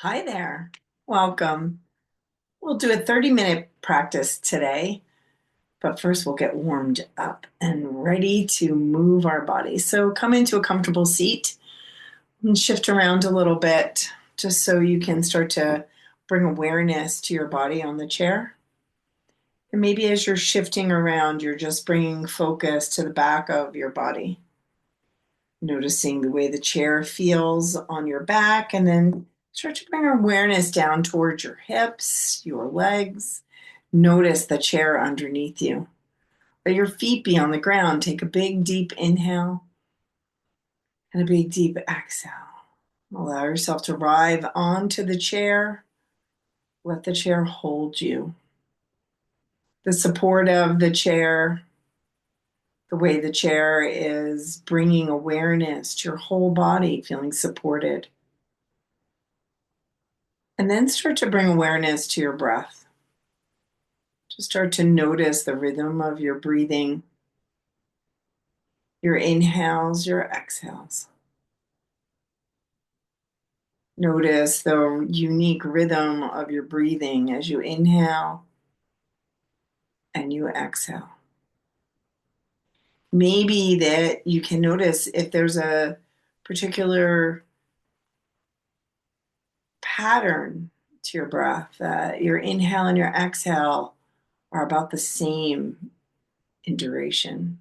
Hi there. Welcome. We'll do a 30-minute practice today, but first we'll get warmed up and ready to move our body. So come into a comfortable seat and shift around a little bit just so you can start to bring awareness to your body on the chair. And maybe as you're shifting around, you're just bringing focus to the back of your body, noticing the way the chair feels on your back, and then start to bring awareness down towards your hips, your legs. Notice the chair underneath you. Let your feet be on the ground. Take a big, deep inhale and a big, deep exhale. Allow yourself to arrive onto the chair. Let the chair hold you. The support of the chair, the way the chair is bringing awareness to your whole body, feeling supported. And then start to bring awareness to your breath. Just start to notice the rhythm of your breathing, your inhales, your exhales. Notice the unique rhythm of your breathing as you inhale and you exhale. Maybe that you can notice if there's a particular pattern to your breath, that your inhale and your exhale are about the same in duration.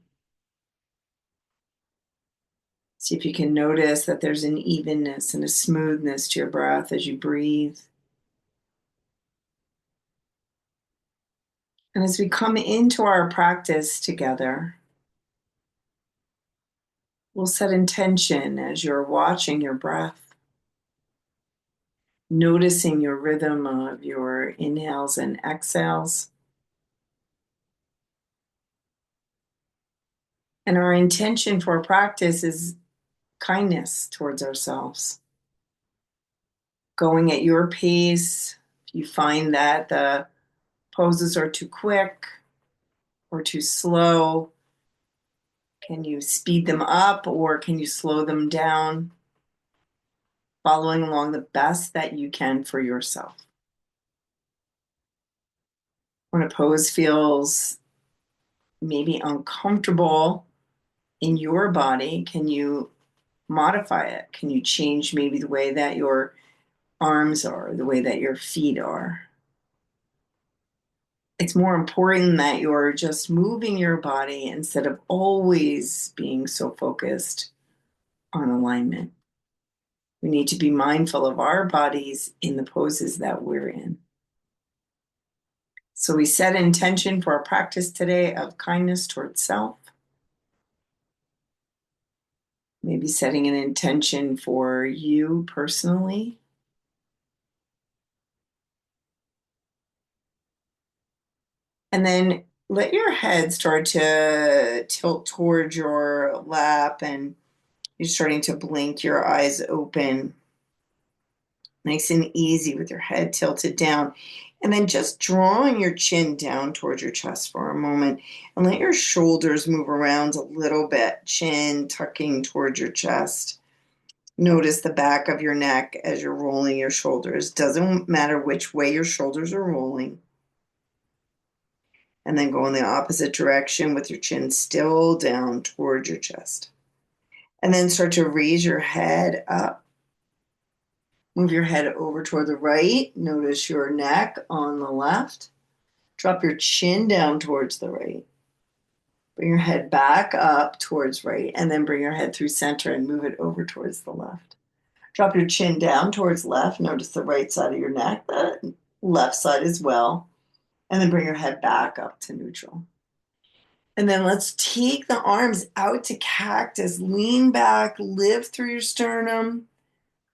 See if you can notice that there's an evenness and a smoothness to your breath as you breathe. And as we come into our practice together, we'll set intention as you're watching your breath, noticing your rhythm of your inhales and exhales. And our intention for practice is kindness towards ourselves. Going at your pace. If you find that the poses are too quick or too slow, can you speed them up or can you slow them down? Following along the best that you can for yourself. When a pose feels maybe uncomfortable in your body, can you modify it? Can you change maybe the way that your arms are, the way that your feet are? It's more important that you're just moving your body instead of always being so focused on alignment. We need to be mindful of our bodies in the poses that we're in. So we set an intention for our practice today of kindness towards self. Maybe setting an intention for you personally. And then let your head start to tilt towards your lap, and you're starting to blink your eyes open. Nice and easy with your head tilted down. And then just drawing your chin down towards your chest for a moment and let your shoulders move around a little bit, chin tucking towards your chest. Notice the back of your neck as you're rolling your shoulders. Doesn't matter which way your shoulders are rolling. And then go in the opposite direction with your chin still down towards your chest. And then start to raise your head up. Move your head over toward the right. Notice your neck on the left. Drop your chin down towards the right. Bring your head back up towards right, and then bring your head through center and move it over towards the left. Drop your chin down towards left. Notice the right side of your neck, the left side as well. And then bring your head back up to neutral. And then let's take the arms out to cactus. Lean back, lift through your sternum.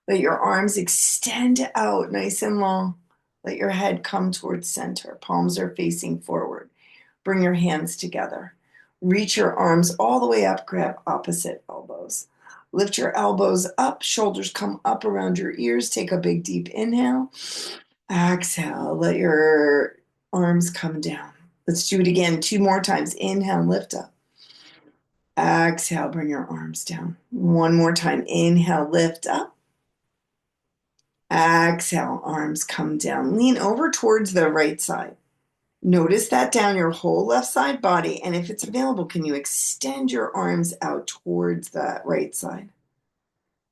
Let your arms extend out nice and long. Let your head come towards center. Palms are facing forward. Bring your hands together. Reach your arms all the way up. Grab opposite elbows. Lift your elbows up. Shoulders come up around your ears. Take a big deep inhale. Exhale. Let your arms come down. Let's do it again 2 more times. Inhale, lift up. Exhale, bring your arms down. 1 more time. Inhale, lift up. Exhale, arms come down. Lean over towards the right side. Notice that down your whole left side body. And if it's available, can you extend your arms out towards that right side?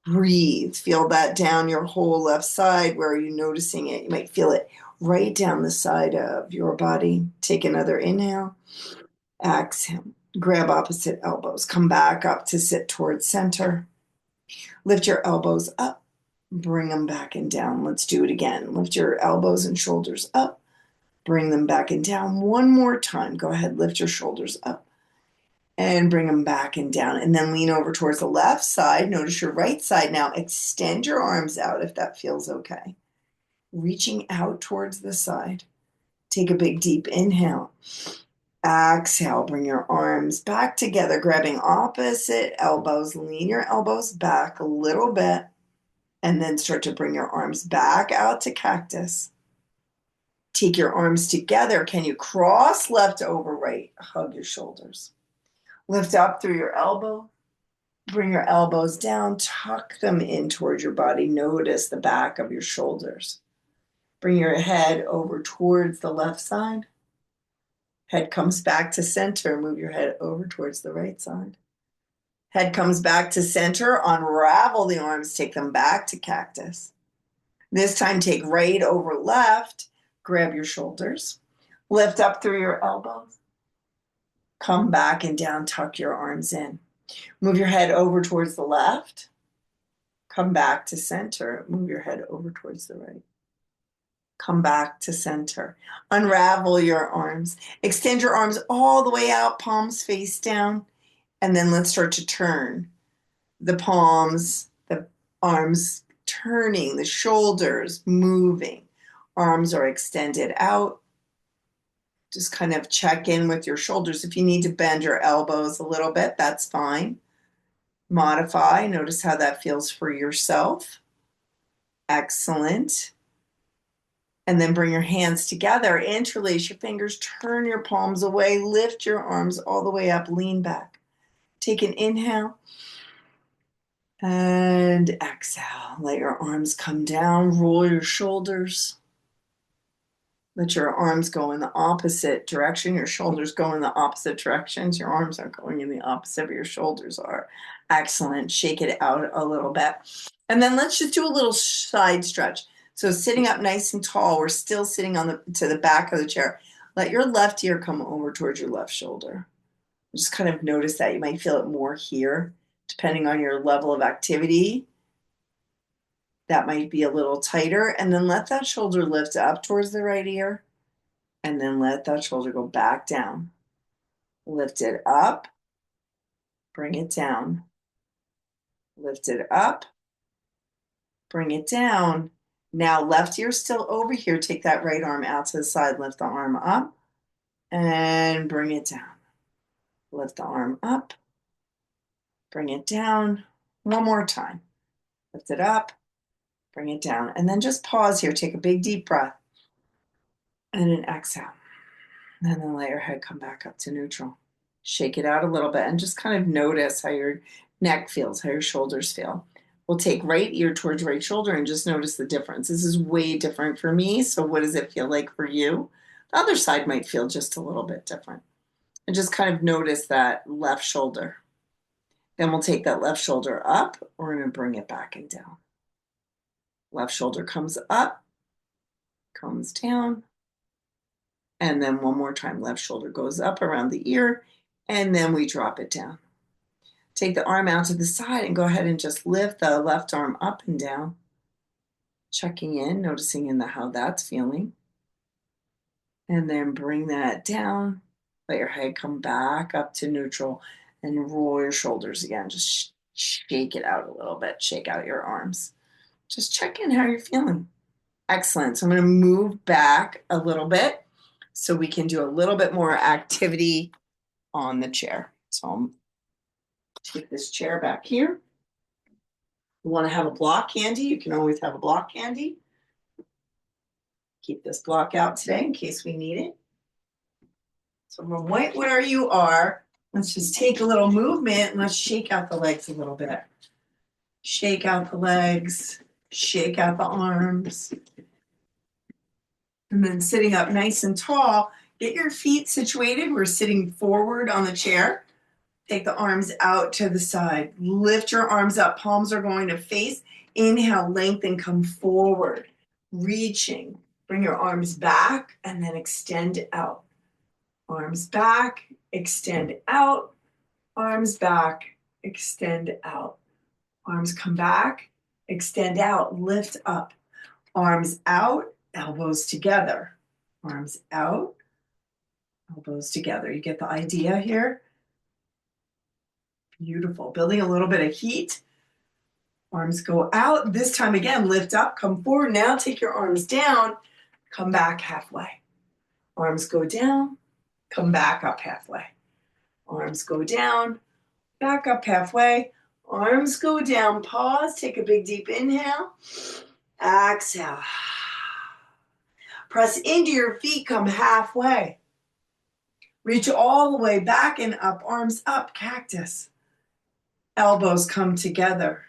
Breathe. Feel that down your whole left side. Where are you noticing it? You might feel it right down the side of your body. Take another inhale. Exhale. Grab opposite elbows. Come back up to sit towards center. Lift your elbows up. Bring them back and down. Let's do it again. Lift your elbows and shoulders up. Bring them back and down. One more time. Go ahead. Lift your shoulders up and bring them back and down. And then lean over towards the left side. Notice your right side now. Extend your arms out if that feels okay. Reaching out towards the side. Take a big deep inhale. Exhale. Bring your arms back together, grabbing opposite elbows. Lean your elbows back a little bit. And then start to bring your arms back out to cactus. Take your arms together. Can you cross left over right? Hug your shoulders. Lift up through your elbow. Bring your elbows down. Tuck them in towards your body. Notice the back of your shoulders. Bring your head over towards the left side. Head comes back to center. Move your head over towards the right side. Head comes back to center. Unravel the arms. Take them back to cactus. This time, take right over left. Grab your shoulders. Lift up through your elbows. Come back and down. Tuck your arms in. Move your head over towards the left. Come back to center. Move your head over towards the right. Come back to center. Unravel your arms. Extend your arms all the way out, palms face down. And then let's start to turn the palms, the arms turning, the shoulders moving. Arms are extended out. Just kind of check in with your shoulders. If you need to bend your elbows a little bit, that's fine. Modify. Notice how that feels for yourself. Excellent. And then bring your hands together. Interlace your fingers. Turn your palms away. Lift your arms all the way up. Lean back. Take an inhale. And exhale. Let your arms come down. Roll your shoulders. Let your arms go in the opposite direction. Your shoulders go in the opposite directions. Your arms are going in the opposite, but your shoulders are. Excellent. Shake it out a little bit. And then let's just do a little side stretch. So sitting up nice and tall, we're still sitting on to the back of the chair. Let your left ear come over towards your left shoulder. Just kind of notice that. You might feel it more here, depending on your level of activity. That might be a little tighter. And then let that shoulder lift up towards the right ear. And then let that shoulder go back down. Lift it up. Bring it down. Lift it up. Bring it down. Now left ear still over here. Take that right arm out to the side. Lift the arm up. And bring it down. Lift the arm up. Bring it down. One more time. Lift it up. Bring it down. And then just pause here. Take a big deep breath. And an exhale. And then let your head come back up to neutral. Shake it out a little bit and just kind of notice how your neck feels, how your shoulders feel. We'll take right ear towards right shoulder and just notice the difference. This is way different for me. So what does it feel like for you? The other side might feel just a little bit different. And just kind of notice that left shoulder. Then we'll take that left shoulder up. We're going to bring it back and down. Left shoulder comes up, comes down. And then one more time, left shoulder goes up around the ear, and then we drop it down. Take the arm out to the side and go ahead and just lift the left arm up and down. Checking in, noticing in how that's feeling. And then bring that down. Let your head come back up to neutral and roll your shoulders again. Just shake it out a little bit. Shake out your arms. Just check in how you're feeling. Excellent. So I'm going to move back a little bit so we can do a little bit more activity on the chair. So I'll take this chair back here. You want to have a block handy? You can always have a block handy. Keep this block out today in case we need it. So from right where you are, let's just take a little movement and let's shake out the legs a little bit. Shake out the legs. Shake out the arms. And then sitting up nice and tall, get your feet situated. We're sitting forward on the chair. Take the arms out to the side. Lift your arms up. Palms are going to face. Inhale, lengthen, come forward. Reaching. Bring your arms back and then extend out. Arms back, extend out. Arms back, extend out. Arms come back, extend out, lift up. Arms out, elbows together. Arms out, elbows together. You get the idea here? Beautiful. Building a little bit of heat. Arms go out. This time again, lift up, come forward. Now take your arms down, come back halfway. Arms go down, come back up halfway. Arms go down, back up halfway. Arms go down, pause, take a big deep inhale. Exhale. Press into your feet, come halfway. Reach all the way back and up, arms up, cactus. Elbows come together.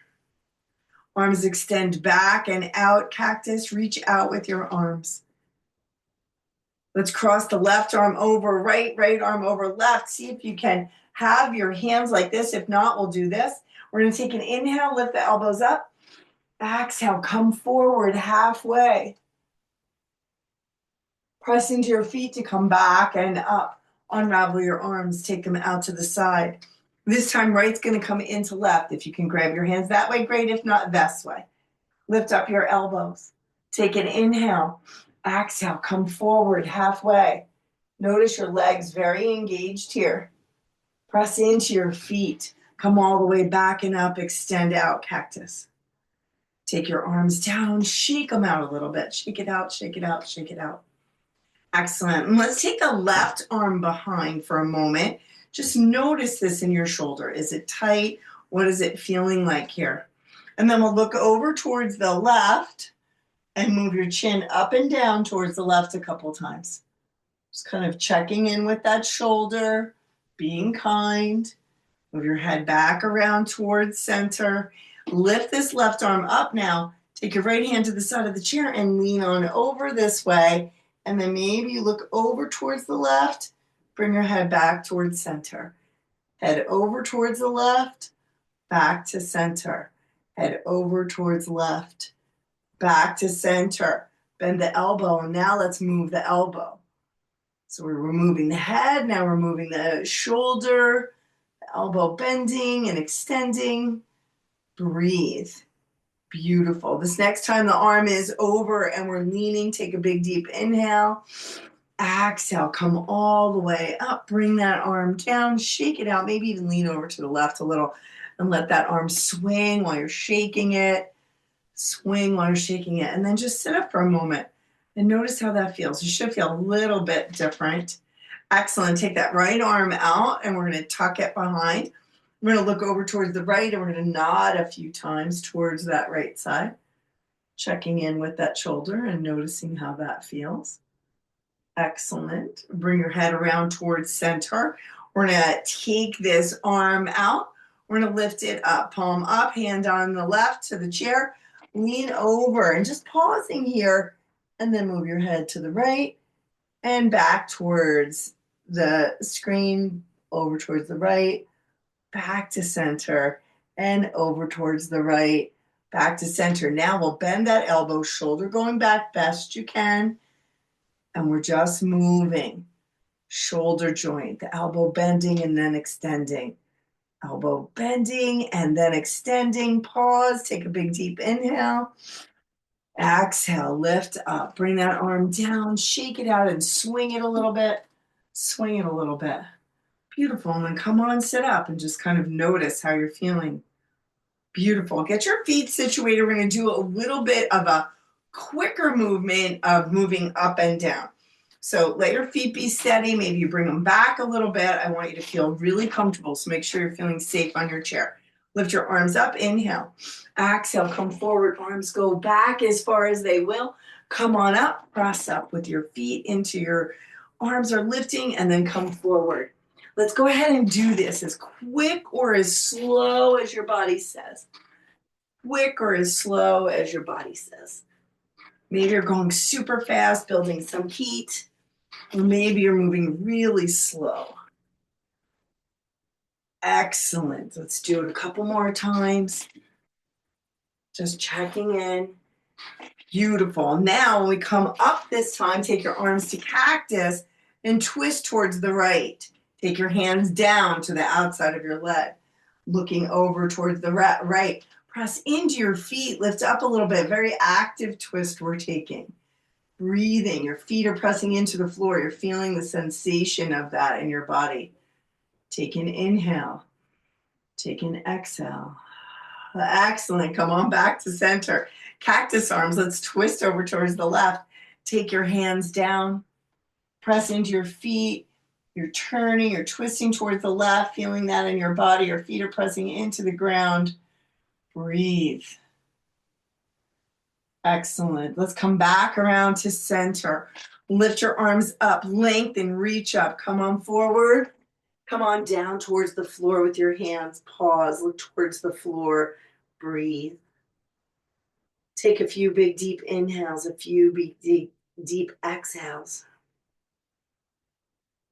Arms extend back and out, cactus. Reach out with your arms. Let's cross the left arm over right, right arm over left. See if you can have your hands like this. If not, we'll do this. We're going to take an inhale, lift the elbows up. Exhale, come forward halfway. Press into your feet to come back and up. Unravel your arms, take them out to the side. This time, right's going to come into left. If you can grab your hands that way, great. If not, this way. Lift up your elbows. Take an inhale. Exhale, come forward halfway. Notice your legs very engaged here. Press into your feet. Come all the way back and up. Extend out, cactus. Take your arms down. Shake them out a little bit. Shake it out, shake it out, shake it out. Excellent. And let's take the left arm behind for a moment. Just notice this in your shoulder. Is it tight? What is it feeling like here? And then we'll look over towards the left and move your chin up and down towards the left a couple times. Just kind of checking in with that shoulder, being kind. Move your head back around towards center. Lift this left arm up now. Take your right hand to the side of the chair and lean on over this way. And then maybe you look over towards the left. Bring your head back towards center. Head over towards the left, back to center. Head over towards left, back to center. Bend the elbow, and now let's move the elbow. So we're removing the head, now we're moving the shoulder, the elbow bending and extending. Breathe. Beautiful. This next time the arm is over and we're leaning, take a big deep inhale. Exhale, come all the way up. Bring that arm down, shake it out. Maybe even lean over to the left a little and let that arm swing while you're shaking it. Swing while you're shaking it. And then just sit up for a moment and notice how that feels. You should feel a little bit different. Excellent. Take that right arm out and we're going to tuck it behind. We're going to look over towards the right and we're going to nod a few times towards that right side. Checking in with that shoulder and noticing how that feels. Excellent. Bring your head around towards center. We're going to take this arm out. We're going to lift it up, palm up, hand on the left to the chair. Lean over and just pausing here and then move your head to the right and back towards the screen, over towards the right, back to center and over towards the right, back to center. Now we'll bend that elbow, shoulder going back best you can. And we're just moving. Shoulder joint, the elbow bending and then extending. Elbow bending and then extending. Pause, take a big deep inhale. Exhale, lift up. Bring that arm down, shake it out and swing it a little bit. Swing it a little bit. Beautiful. And then come on, sit up and just kind of notice how you're feeling. Beautiful. Get your feet situated. We're going to do a little bit of a quicker movement of moving up and down. So let your feet be steady. Maybe you bring them back a little bit. I want you to feel really comfortable. So make sure you're feeling safe on your chair. Lift your arms up. Inhale. Exhale. Come forward. Arms go back as far as they will. Come on up. Press up with your feet into your arms are lifting and then come forward. Let's go ahead and do this as quick or as slow as your body says. quick or as slow as your body says. Maybe you're going super fast, building some heat, or maybe you're moving really slow. Excellent. Let's do it a couple more times. Just checking in. Beautiful. Now, when we come up this time, take your arms to cactus and twist towards the right. Take your hands down to the outside of your leg, looking over towards the right. Press into your feet, lift up a little bit. Very active twist we're taking. Breathing. Your feet are pressing into the floor. You're feeling the sensation of that in your body. Take an inhale. Take an exhale. Excellent. Come on back to center. Cactus arms. Let's twist over towards the left. Take your hands down. Press into your feet. You're turning, you're twisting towards the left, feeling that in your body. Your feet are pressing into the ground. Breathe. Excellent. Let's come back around to center. Lift your arms up, lengthen, reach up. Come on forward. Come on down towards the floor with your hands. Pause, look towards the floor. Breathe. Take a few big deep inhales, a few big deep exhales.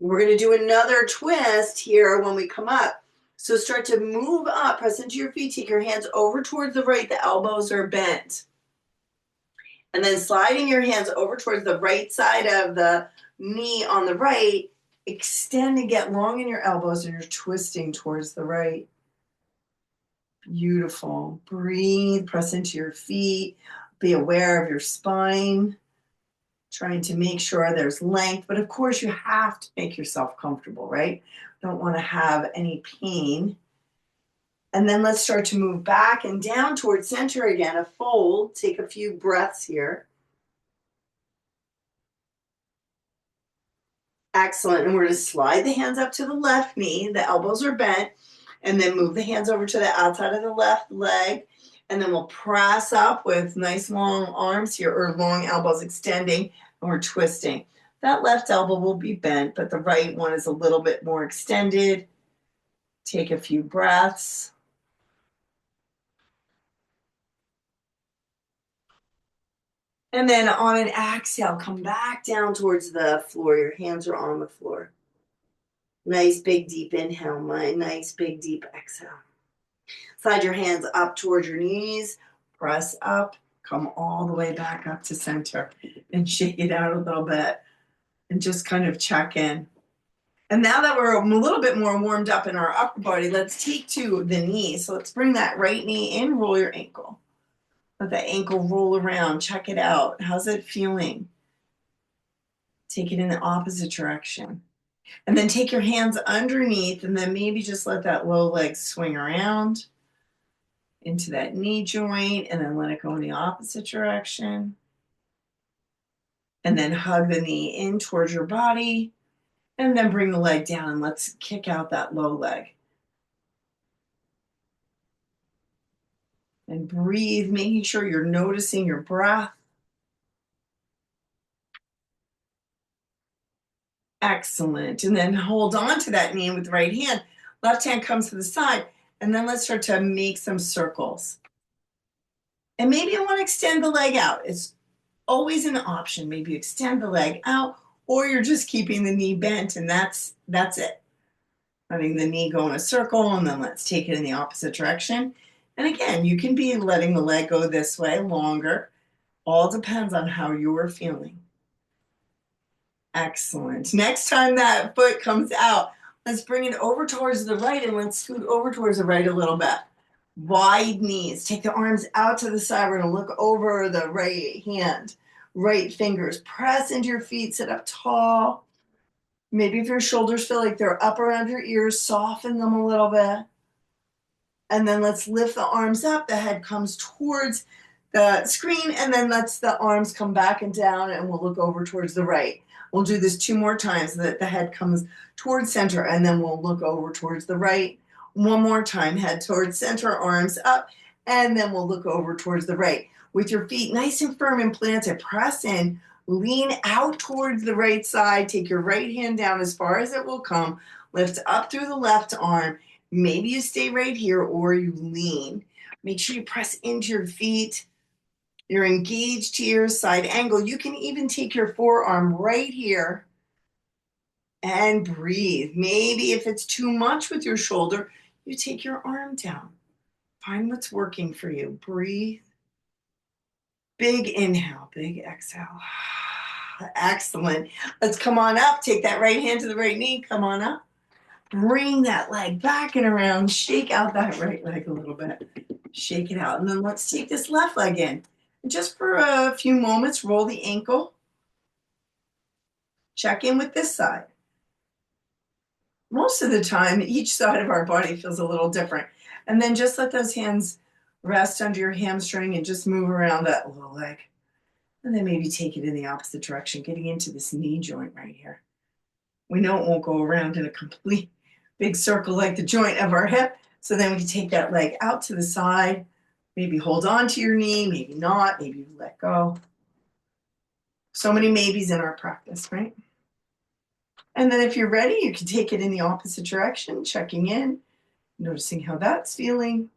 We're going to do another twist here when we come up. So start to move up, press into your feet, take your hands over towards the right, the elbows are bent. And then sliding your hands over towards the right side of the knee on the right, extend and get long in your elbows and you're twisting towards the right. Beautiful. Breathe, press into your feet, be aware of your spine, trying to make sure there's length, but of course you have to make yourself comfortable, right? Don't want to have any pain. And then let's start to move back and down towards center again, a fold. Take a few breaths here. Excellent. And we're going to slide the hands up to the left knee. The elbows are bent. And then move the hands over to the outside of the left leg. And then we'll press up with nice long arms here, or long elbows extending, and we're twisting. That left elbow will be bent, but the right one is a little bit more extended. Take a few breaths. And then on an exhale, come back down towards the floor. Your hands are on the floor. Nice big deep inhale, nice big deep exhale. Slide your hands up towards your knees, press up, come all the way back up to center and shake it out a little bit and just kind of check in. And now that we're a little bit more warmed up in our upper body, let's take to the knee. So let's bring that right knee in, roll your ankle. Let the ankle roll around, check it out. How's it feeling? Take it in the opposite direction. And then take your hands underneath and then maybe just let that low leg swing around into that knee joint and then let it go in the opposite direction. And then hug the knee in towards your body and then bring the leg down and let's kick out that low leg. And breathe, making sure you're noticing your breath. Excellent. And then hold on to that knee with the right hand. Left hand comes to the side. And then let's start to make some circles. And maybe you want to extend the leg out. It's always an option. Maybe you extend the leg out or you're just keeping the knee bent and that's it. Letting the knee go in a circle and then let's take it in the opposite direction. And again, you can be letting the leg go this way longer. All depends on how you're feeling. Excellent. Next time that foot comes out, let's bring it over towards the right and let's scoot over towards the right a little bit. Wide knees. Take the arms out to the side. We're going to look over the right hand, right fingers. Press into your feet. Sit up tall. Maybe if your shoulders feel like they're up around your ears, soften them a little bit. And then let's lift the arms up. The head comes towards the screen and then let's the arms come back and down and we'll look over towards the right. We'll do this 2 more times so that the head comes towards center and then we'll look over towards the right. 1 more time, head towards center, arms up, and then we'll look over towards the right. With your feet nice and firm and planted, press in, lean out towards the right side, take your right hand down as far as it will come, lift up through the left arm. Maybe you stay right here or you lean. Make sure you press into your feet. You're engaged here, side angle. You can even take your forearm right here and breathe. Maybe if it's too much with your shoulder, you take your arm down. Find what's working for you. Breathe. Big inhale, big exhale. Excellent. Let's come on up. Take that right hand to the right knee. Come on up. Bring that leg back and around. Shake out that right leg a little bit. Shake it out. And then let's take this left leg in. And just for a few moments, roll the ankle. Check in with this side. Most of the time, each side of our body feels a little different. And then just let those hands rest under your hamstring and just move around that little leg. And then maybe take it in the opposite direction, getting into this knee joint right here. We know it won't go around in a complete big circle like the joint of our hip. So then we can take that leg out to the side, maybe hold on to your knee, maybe not, maybe you let go. So many maybes in our practice, right? And then if you're ready, you can take it in the opposite direction, checking in, noticing how that's feeling.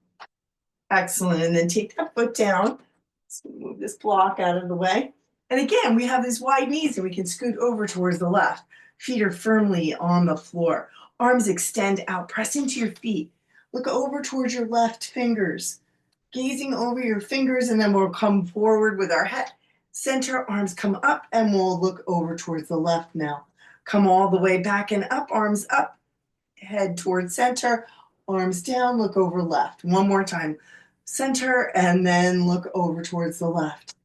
Excellent. And then take that foot down. So move this block out of the way. And again, we have these wide knees and we can scoot over towards the left. Feet are firmly on the floor. Arms extend out. Press into your feet. Look over towards your left fingers. Gazing over your fingers, and then we'll come forward with our head. Center, arms come up, and we'll look over towards the left now. Come all the way back and up, arms up. Head towards center, arms down, look over left. One more time. Center, and then look over towards the left.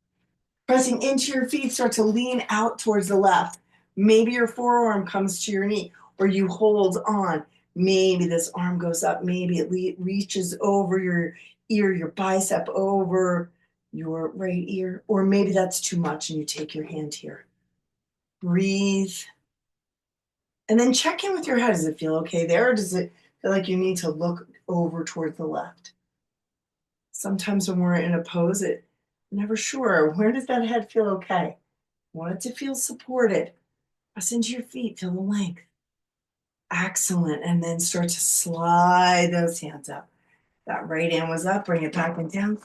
Pressing into your feet, start to lean out towards the left. Maybe your forearm comes to your knee, or you hold on. Maybe this arm goes up. Maybe it reaches over your ear, your bicep over your right ear, or maybe that's too much and you take your hand here. Breathe. And then check in with your head. Does it feel okay there, or does it feel like you need to look over toward the left? Sometimes when we're in a pose, I'm never sure. Where does that head feel okay? Want it to feel supported. Press into your feet, feel the length. Excellent. And then start to slide those hands up. That right hand was up, bring it back and down.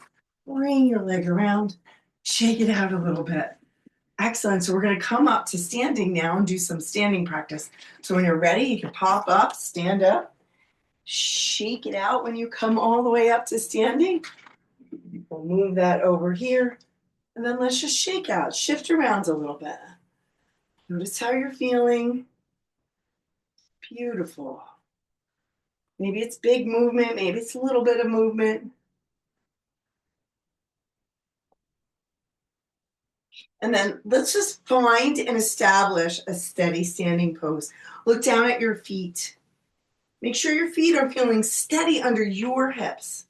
Bring your leg around. Shake it out a little bit. Excellent. So we're going to come up to standing now and do some standing practice. So when you're ready, you can pop up, stand up, shake it out when you come all the way up to standing. We'll move that over here. And then let's just shake out, shift around a little bit. Notice how you're feeling. Beautiful. Maybe it's big movement, maybe it's a little bit of movement. And then let's just find and establish a steady standing pose. Look down at your feet. Make sure your feet are feeling steady under your hips.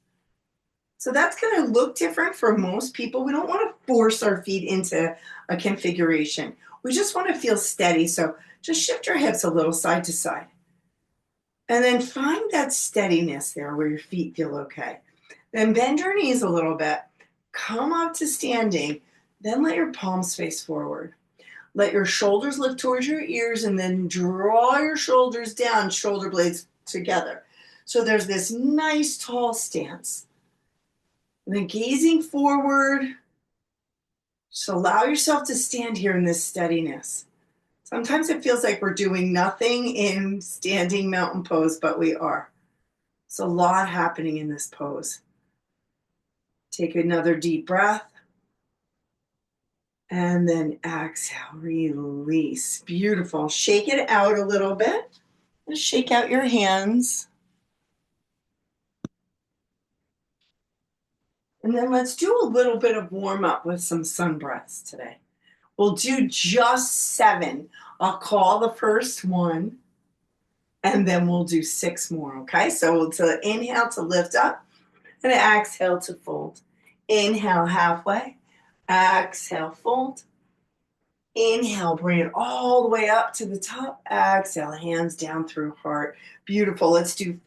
So that's going to look different for most people. We don't want to force our feet into a configuration. We just want to feel steady. So just shift your hips a little side to side. And then find that steadiness there where your feet feel okay. Then bend your knees a little bit. Come up to standing. Then let your palms face forward. Let your shoulders lift towards your ears and then draw your shoulders down, shoulder blades together. So there's this nice tall stance. And then gazing forward, just allow yourself to stand here in this steadiness. Sometimes it feels like we're doing nothing in standing mountain pose, but we are. There's a lot happening in this pose. Take another deep breath. And then exhale, release. Beautiful. Shake it out a little bit. Just shake out your hands. And then let's do a little bit of warm up with some sun breaths today. We'll do just 7. I'll call the first one, and then we'll do 6 more, okay? So to inhale to lift up, and exhale to fold. Inhale halfway, exhale, fold. Inhale, bring it all the way up to the top. Exhale, hands down through heart. Beautiful. Let's do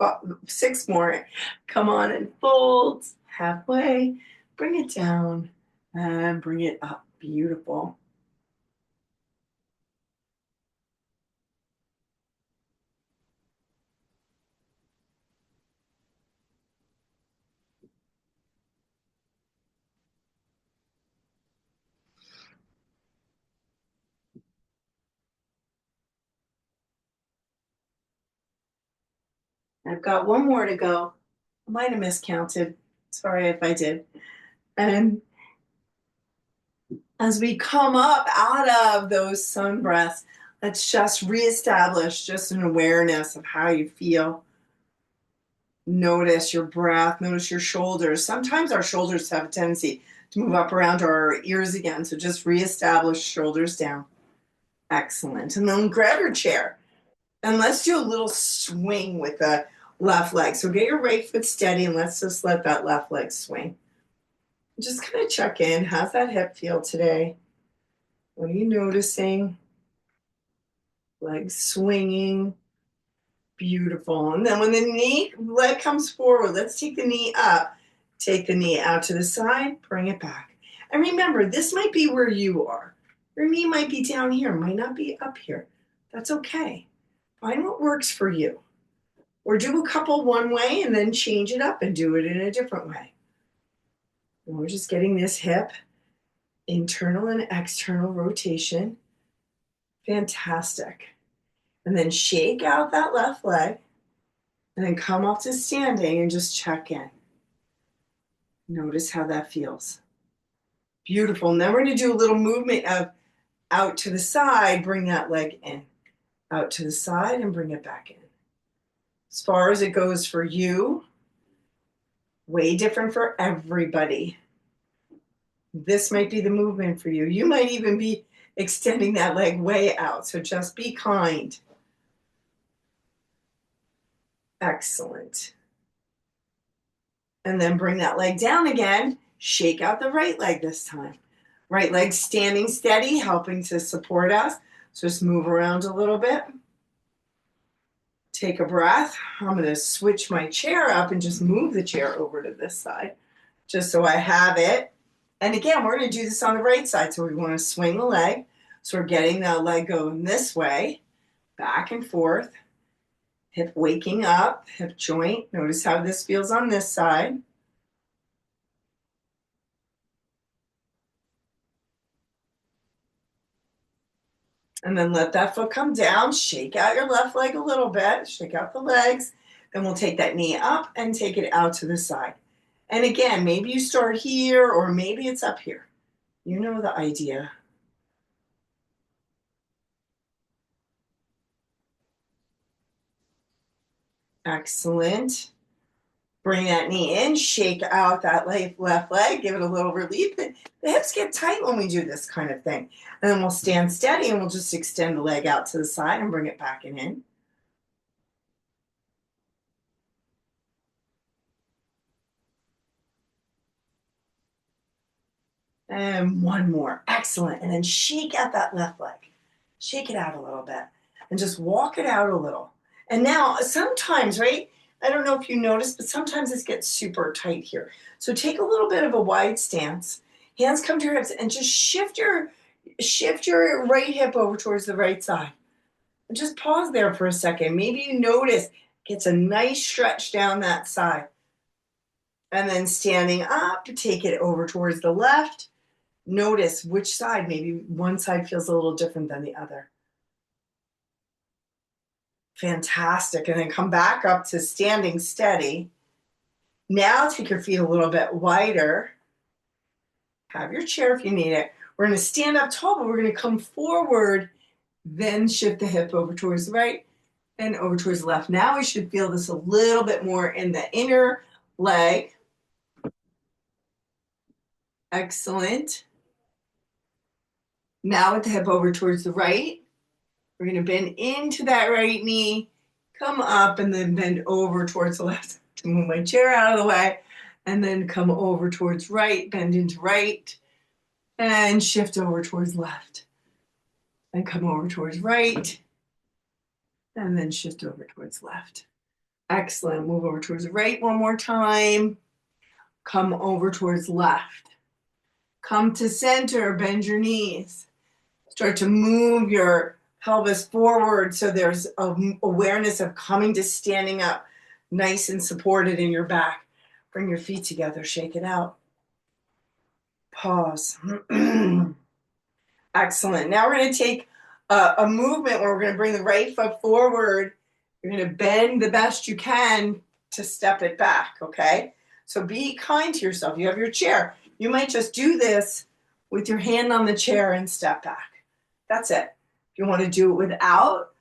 6 more. Come on and fold halfway. Bring it down and bring it up. Beautiful. I've got one more to go. I might have miscounted. Sorry if I did. And as we come up out of those sun breaths, let's just reestablish just an awareness of how you feel. Notice your breath, notice your shoulders. Sometimes our shoulders have a tendency to move up around our ears again. So just reestablish shoulders down. Excellent. And then grab your chair and let's do a little swing with the left leg. So get your right foot steady and let's just let that left leg swing. Just kind of check in. How's that hip feel today? What are you noticing? Legs swinging. Beautiful. And then when the knee leg comes forward, let's take the knee up. Take the knee out to the side, bring it back. And remember, this might be where you are. Your knee might be down here, might not be up here. That's okay. Find what works for you. Or do a couple one way and then change it up and do it in a different way. And we're just getting this hip, internal and external rotation. Fantastic. And then shake out that left leg and then come up to standing and just check in. Notice how that feels. Beautiful. And then we're going to do a little movement of out to the side, bring that leg in. Out to the side and bring it back in. As far as it goes for you, way different for everybody. This might be the movement for you. You might even be extending that leg way out. So just be kind. Excellent. And then bring that leg down again. Shake out the right leg this time. Right leg standing steady, helping to support us. So just move around a little bit. Take a breath. I'm going to switch my chair up and just move the chair over to this side, just so I have it. And again, we're going to do this on the right side. So we want to swing the leg. So we're getting that leg going this way, back and forth. Hip waking up, hip joint. Notice how this feels on this side. And then let that foot come down. Shake out your left leg a little bit. Shake out the legs. Then we'll take that knee up and take it out to the side. And again, maybe you start here or maybe it's up here. You know the idea. Excellent. Bring that knee in, shake out that left leg, give it a little relief. The hips get tight when we do this kind of thing. And then we'll stand steady and we'll just extend the leg out to the side and bring it back in. And one more. Excellent. And then shake out that left leg. Shake it out a little bit and just walk it out a little. And now sometimes, right? I don't know if you notice, but sometimes this gets super tight here. So take a little bit of a wide stance. Hands come to your hips and just shift your right hip over towards the right side. And just pause there for a second. Maybe you notice it gets a nice stretch down that side. And then standing up, take it over towards the left. Notice which side, maybe one side feels a little different than the other. Fantastic. And then come back up to standing steady. Now take your feet a little bit wider. Have your chair if you need it. We're going to stand up tall, but we're going to come forward, then shift the hip over towards the right and over towards the left. Now we should feel this a little bit more in the inner leg. Excellent. Now with the hip over towards the right, we're going to bend into that right knee, come up, and then bend over towards the left. To move my chair out of the way, and then come over towards right, bend into right, and shift over towards left. And come over towards right, and then shift over towards left. Excellent. Move over towards the right one more time. Come over towards left. Come to center, bend your knees. Start to move your pelvis forward so there's awareness of coming to standing up, nice and supported in your back. Bring your feet together, shake it out. Pause. Excellent. Now we're going to take a movement where we're going to bring the right foot forward You're going to bend the best you can to step it back, okay? So be kind to yourself. You have your chair. You might just do this with your hand on the chair and step back. That's it. If you want to do it without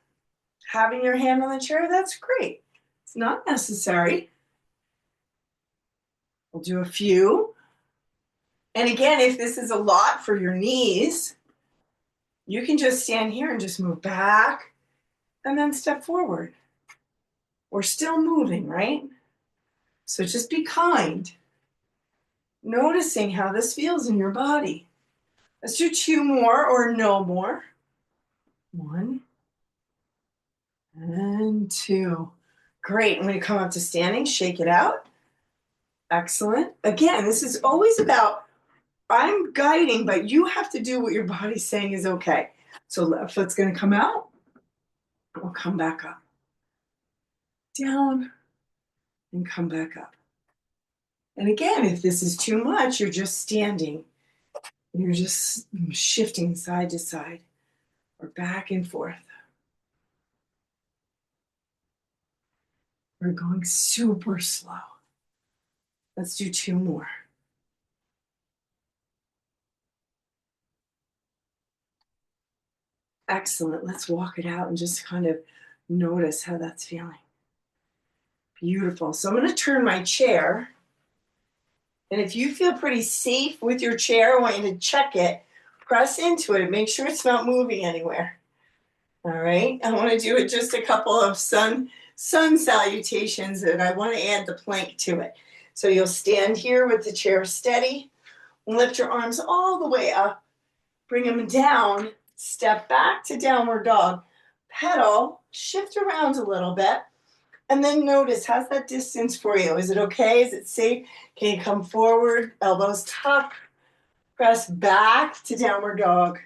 having your hand on the chair, that's great. It's not necessary. We'll do a few. And again, if this is a lot for your knees, you can just stand here and just move back and then step forward. We're still moving, right? So just be kind, noticing how this feels in your body. Let's do 2 more or no more. 1 and 2. Great. I'm going to come up to standing, shake it out. Excellent. Again, this is always about, I'm guiding, but you have to do what your body's saying is okay. So left foot's going to come out. We'll come back up. Down and come back up. And again, if this is too much, you're just standing. You're just shifting side to side or back and forth. We're going super slow. Let's do 2 more. Excellent. Let's walk it out and just kind of notice how that's feeling. Beautiful. So I'm going to turn my chair. And if you feel pretty safe with your chair, I want you to check it. Press into it and make sure it's not moving anywhere. All right. I want to do just a couple of sun salutations, and I want to add the plank to it. So you'll stand here with the chair steady. Lift your arms all the way up. Bring them down. Step back to downward dog. Pedal. Shift around a little bit. And then notice, how's that distance for you? Is it okay? Is it safe? Can you come forward? Elbows tuck. Press back to downward dog.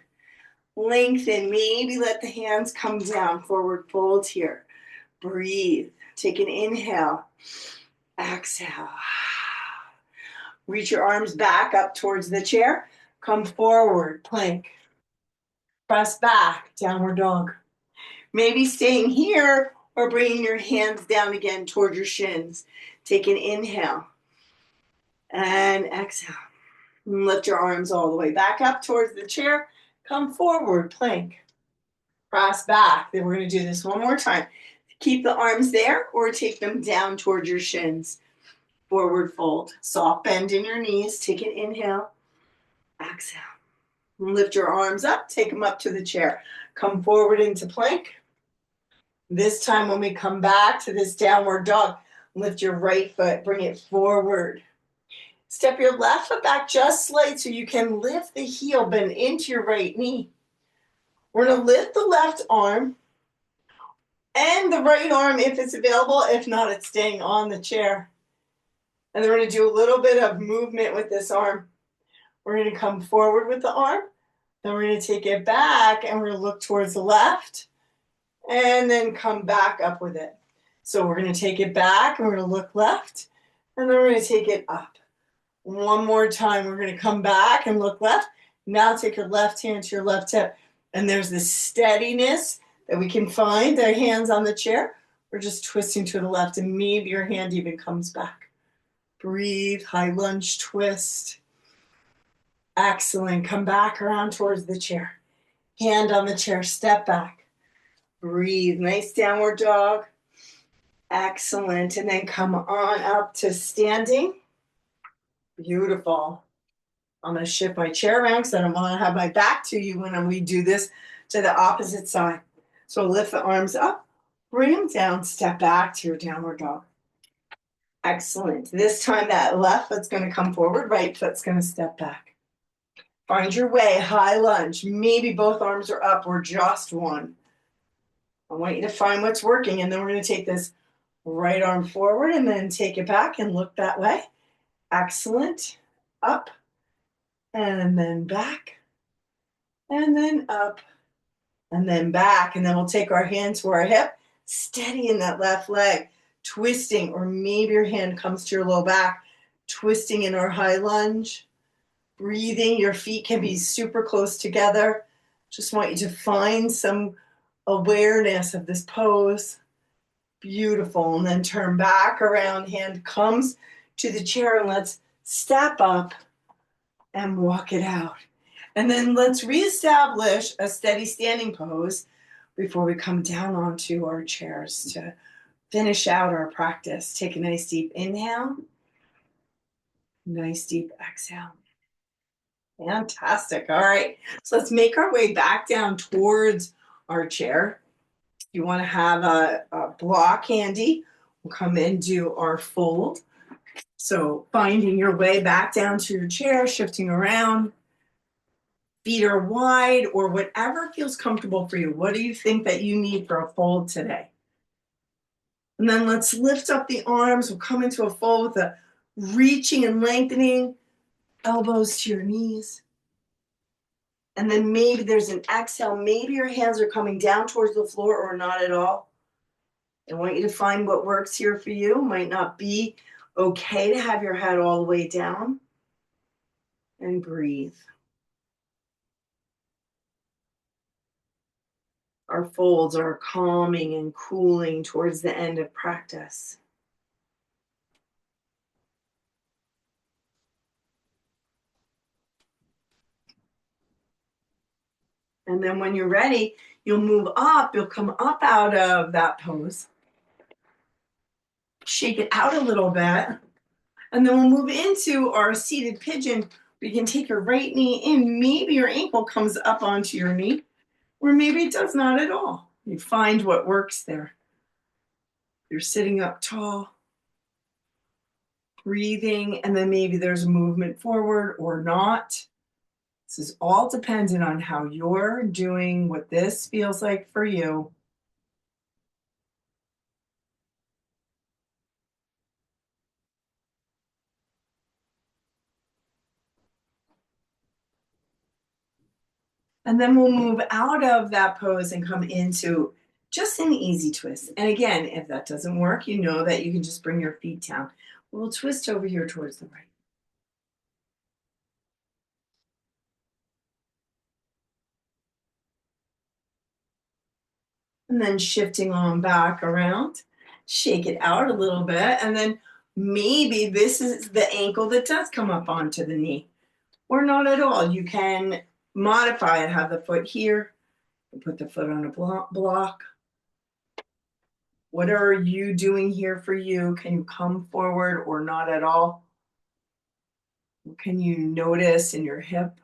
Lengthen. Maybe let the hands come down. Forward fold here. Breathe. Take an inhale. Exhale. Reach your arms back up towards the chair. Come forward. Plank. Press back. Downward dog. Maybe staying here or bringing your hands down again toward your shins. Take an inhale. And exhale. And lift your arms all the way back up towards the chair. Come forward. Plank. Press back. Then we're going to do this one more time. Keep the arms there or take them down towards your shins. Forward fold. Soft bend in your knees. Take an inhale. Exhale. Lift your arms up. Take them up to the chair. Come forward into plank. This time when we come back to this downward dog, lift your right foot. Bring it forward. Step your left foot back just slightly so you can lift the heel, bend into your right knee. We're going to lift the left arm and the right arm if it's available. If not, it's staying on the chair. And then we're going to do a little bit of movement with this arm. We're going to come forward with the arm. Then we're going to take it back and we're going to look towards the left and then come back up with it. So we're going to take it back and we're going to look left and then we're going to take it up. One more time. We're going to come back and look left. Now take your left hand to your left hip. And there's this steadiness that we can find. Our hands on the chair. We're just twisting to the left and maybe your hand even comes back. Breathe, high lunge twist. Excellent. Come back around towards the chair. Hand on the chair, step back. Breathe, nice downward dog. Excellent. And then come on up to standing. Beautiful. I'm going to shift my chair around because I don't want to have my back to you when we do this to the opposite side. So lift the arms up, bring them down, step back to your downward dog. Excellent. This time that left foot's going to come forward, right foot's going to step back. Find your way, high lunge. Maybe both arms are up or just one. I want you to find what's working, and then we're going to take this right arm forward and then take it back and look that way. Excellent. Up and then back and then up and then back. And then we'll take our hand to our hip, steady in that left leg, twisting, or maybe your hand comes to your low back, twisting in our high lunge. Breathing, your feet can be super close together. Just want you to find some awareness of this pose. Beautiful. And then turn back around, hand comes to the chair, and let's step up and walk it out. And then let's reestablish a steady standing pose before we come down onto our chairs to finish out our practice. Take a nice deep inhale, nice deep exhale. Fantastic. All right. So let's make our way back down towards our chair. You want to have a block handy. We'll come in, do our fold. So finding your way back down to your chair, shifting around. Feet are wide or whatever feels comfortable for you. What do you think that you need for a fold today? And then let's lift up the arms. We'll come into a fold with a reaching and lengthening, elbows to your knees. And then maybe there's an exhale. Maybe your hands are coming down towards the floor or not at all. I want you to find what works here for you. Might not be okay to have your head all the way down. And breathe. Our folds are calming and cooling towards the end of practice. And then when you're ready, you'll move up, you'll come up out of that pose. Shake it out a little bit. And then we'll move into our seated pigeon. We can take your right knee in. Maybe your ankle comes up onto your knee, or maybe it does not at all. You find what works there. You're sitting up tall, breathing, and then maybe there's a movement forward or not. This is all dependent on how you're doing, what this feels like for you. And then we'll move out of that pose and come into just an easy twist. And again, if that doesn't work, you know that you can just bring your feet down. We'll twist over here towards the right. And then shifting on back around, shake it out a little bit. And then maybe this is the ankle that does come up onto the knee, or not at all. You can modify it, have the foot here, put the foot on a block. What are you doing here for you? Can you come forward or not at all? What can you notice in your hip?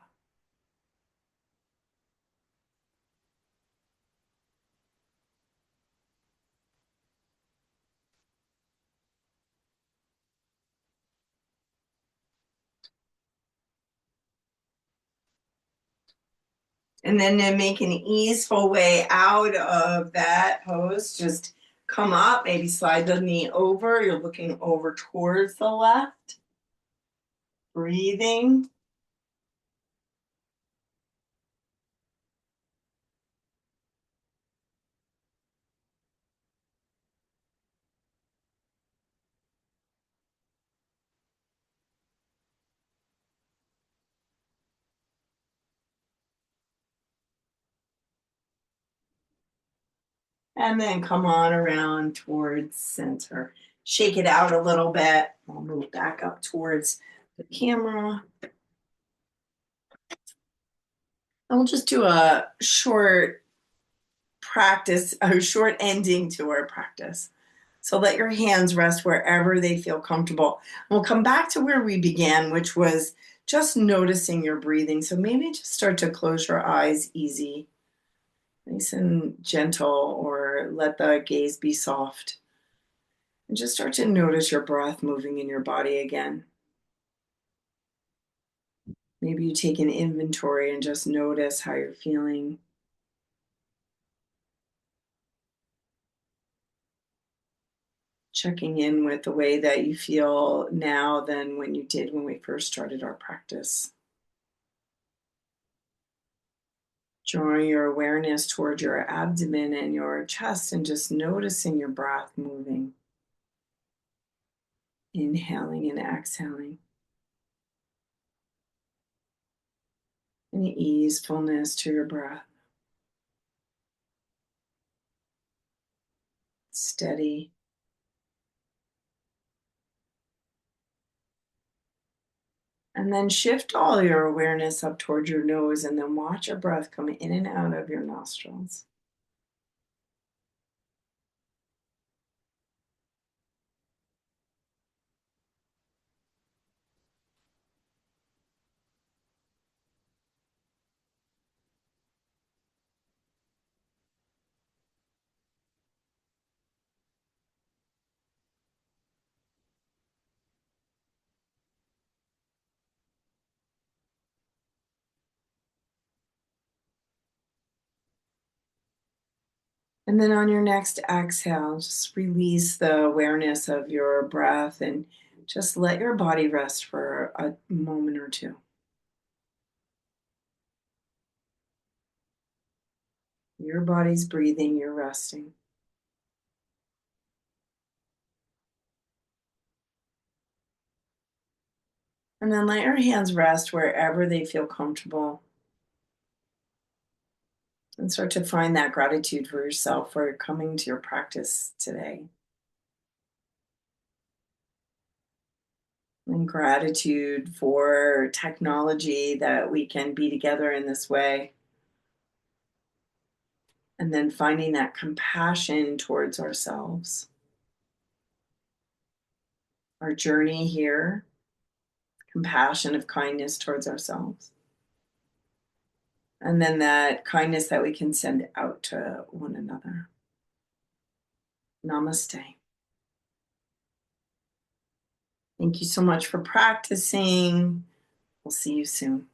And then to make an easeful way out of that pose, just come up, maybe slide the knee over. You're looking over towards the left. Breathing. And then come on around towards center. Shake it out a little bit. I'll move back up towards the camera. And we'll just do a short practice, a short ending to our practice. So let your hands rest wherever they feel comfortable. And we'll come back to where we began, which was just noticing your breathing. So maybe just start to close your eyes easy, nice and gentle, or let the gaze be soft. And just start to notice your breath moving in your body again. Maybe you take an inventory and just notice how you're feeling. Checking in with the way that you feel now than when you did when we first started our practice. Drawing your awareness toward your abdomen and your chest and just noticing your breath moving. Inhaling and exhaling. An easefulness to your breath. steady. And then shift all your awareness up toward your nose and then watch your breath come in and out of your nostrils. And then on your next exhale, just release the awareness of your breath and just let your body rest for a moment or two. Your body's breathing, you're resting. And then let your hands rest wherever they feel comfortable and start to find that gratitude for yourself for coming to your practice today. And gratitude for technology that we can be together in this way. And then finding that compassion towards ourselves. Our journey here, compassion of kindness towards ourselves. And then that kindness that we can send out to one another. Namaste. Thank you so much for practicing. We'll see you soon.